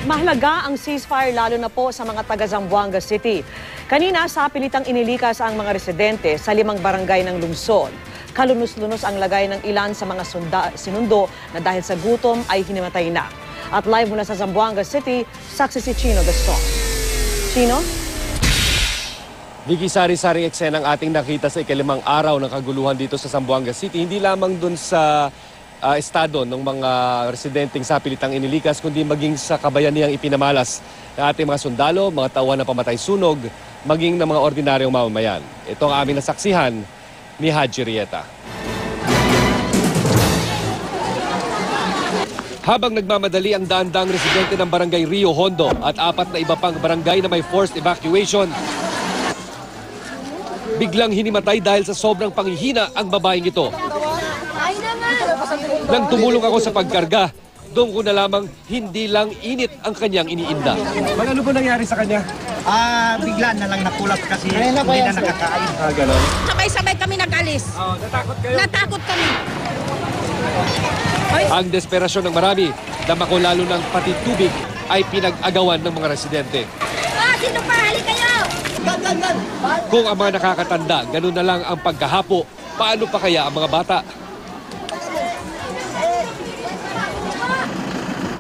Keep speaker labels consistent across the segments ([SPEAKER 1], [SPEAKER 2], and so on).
[SPEAKER 1] Mahalaga ang ceasefire lalo na po sa mga taga Zamboanga City. Kanina sa pilitang inilikas ang mga residente sa 5 barangay ng lungsod. Kalunos-lunos ang lagay ng ilan sa mga sinundo na dahil sa gutom ay hinimatay na. At live mula sa Zamboanga City, saksi si Chino Gaston. Chino?
[SPEAKER 2] Vicky, sari-saring eksena ang ating nakita sa ikalimang araw ng kaguluhan dito sa Zamboanga City. Hindi lamang dun sa estado ng mga residenteng sa pilitang inilikas, kundi maging sa kabayanihang ipinamalas ng ating mga sundalo, mga tauhan na pamatay sunog, maging ng mga ordinaryong mamamayan. Ito ang aming nasaksihan ni Haji Rieta. Habang nagmamadali ang daan-daang residente ng barangay Rio Hondo at 4 na iba pang barangay na may forced evacuation, biglang hinimatay dahil sa sobrang panghihina ang babaeng ito. Nang tumulong ako sa pagkarga, doon ko na lamang hindi lang init ang kanyang iniinda. Ano ba nangyari sa kanya?
[SPEAKER 3] Bigla na lang nakulat kasi hindi na nakakain.
[SPEAKER 2] Ganon.
[SPEAKER 4] Sabay-sabay kami nag-alis.
[SPEAKER 2] Natakot kayo?
[SPEAKER 4] Natakot kami.
[SPEAKER 2] Ang desperasyon ng marami, dama ko lalo ng pati tubig, ay pinag-agawan ng mga residente.
[SPEAKER 4] Sino pa? Hali kayo!
[SPEAKER 2] Kung ang mga nakakatanda, ganun na lang ang pagkahapo, paano pa kaya ang mga bata?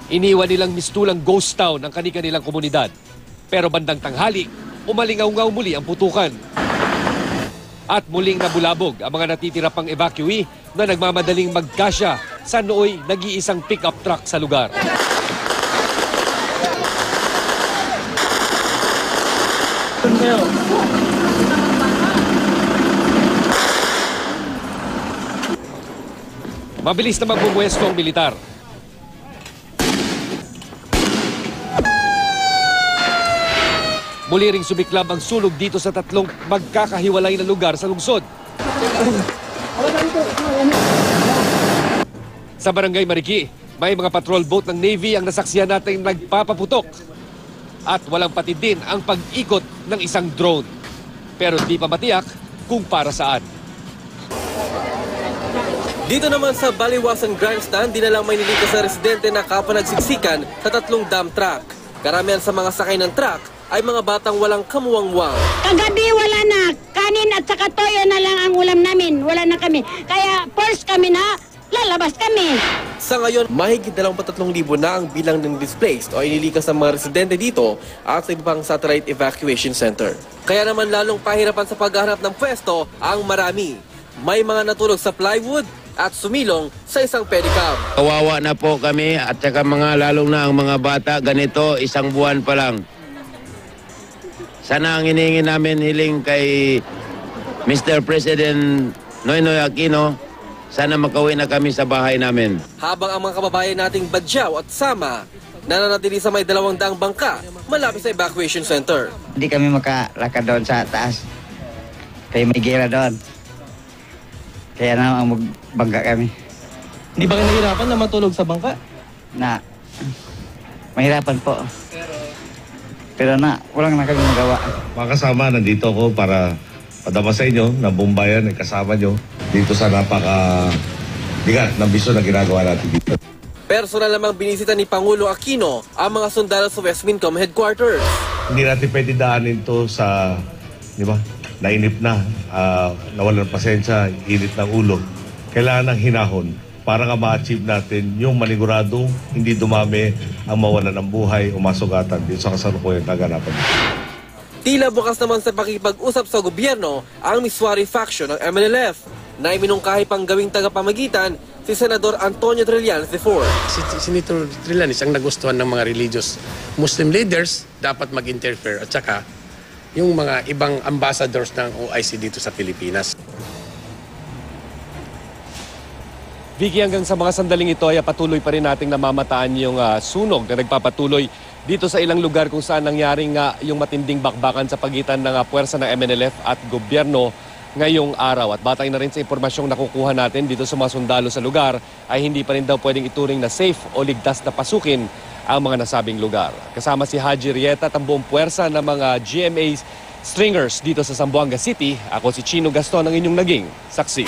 [SPEAKER 2] Iniwan nilang mistulang ghost town ang kani-kanilang komunidad. Pero bandang tanghali, umalingaw-ngaw muli ang putukan. At muling nabulabog ang mga natitira pang evacuee na nagmamadaling magkasya sa nooy nag-iisang pick-up truck sa lugar. Mabilis na magbumuwesto ang militar. Muli ring sumiklab ang sunog dito sa 3 magkakahiwalay na lugar sa lungsod. Sa barangay Mariki, may mga patrol boat ng Navy ang nasaksihan natin nagpapaputok. At walang patid din ang pag-ikot ng isang drone. Pero di pa matiyak kung para saan. Dito naman sa Baliwasan Grandstand, di na lang may nilikas sa residente na kapanagsiksikan sa 3 dump truck. Karamihan sa mga sakay ng truck ay mga batang walang kamuwang-wang.
[SPEAKER 4] Kagabi wala na. Kanin at saka toyo na lang ang ulam namin. Wala na kami. Kaya force kami na lalabas kami.
[SPEAKER 5] Sa ngayon, mahigit 23,000 na ang bilang ng displaced o inilikas ng mga residente dito at sa ibang satellite evacuation center. Kaya naman lalong pahirapan sa paghahanap ng pwesto ang marami. May mga natulog sa plywood at sumilong sa isang pedicab.
[SPEAKER 6] Kawawa na po kami at saka lalong na ang mga bata. Ganito, 1 buwan pa lang. Sana ang hiningi namin hiling kay Mr. President Noynoy Aquino, sana makauwi na kami sa bahay namin.
[SPEAKER 5] Habang ang mga kababayan nating Badyaw at Sama nananatili sa may 200 bangka malapit sa evacuation center.
[SPEAKER 3] Hindi kami makalakad doon sa taas. Kaya may gira doon. Kaya naman magbangka kami.
[SPEAKER 7] Hindi ba kayo nahirapan na matulog sa bangka?
[SPEAKER 3] Mahirapan po. Pero walang na kami magawa.
[SPEAKER 8] Mga kasama, nandito ako para padama sa inyo na Bombayan ay kasama nyo dito sa napaka-bigat ng bisyo na ginagawa natin dito.
[SPEAKER 5] Personal namang binisita ni Pangulo Aquino ang mga sundalo sa West Mincom Headquarters.
[SPEAKER 8] Hindi natin pwede daanin to sa, di ba, nainip na, nawalan ng pasensya, init ng ulo. Kailangan ng hinahon para nga ma-achieve natin yung maniguradong hindi dumami ang mawalan ng buhay o masugatan dito sa kasalukuyang kaganapan.
[SPEAKER 5] Tila bukas naman sa pakipag-usap sa gobyerno ang Miswari faction ng MNLF na iminungkahi pang gawing tagapamagitan si Senador Antonio Trillanes IV.
[SPEAKER 9] Si Senator Trillanes ang nagustuhan ng mga religious Muslim leaders dapat mag-interfere at saka yung mga ibang ambassadors ng OIC dito sa Pilipinas.
[SPEAKER 2] Vicky, hanggang sa mga sandaling ito ay patuloy pa rin nating namamataan yung sunog na nagpapatuloy dito sa ilang lugar kung saan nangyaring yung matinding bakbakan sa pagitan ng puwersa ng MNLF at gobyerno ngayong araw. At batay na rin sa impormasyong nakukuha natin dito sa mga sundalo sa lugar ay hindi pa rin daw pwedeng ituring na safe o ligtas na pasukin ang mga nasabing lugar. Kasama si Haji Rieta at ang buong puwersa ng mga GMA Stringers dito sa Zamboanga City, ako si Chino Gaston ang inyong naging saksi.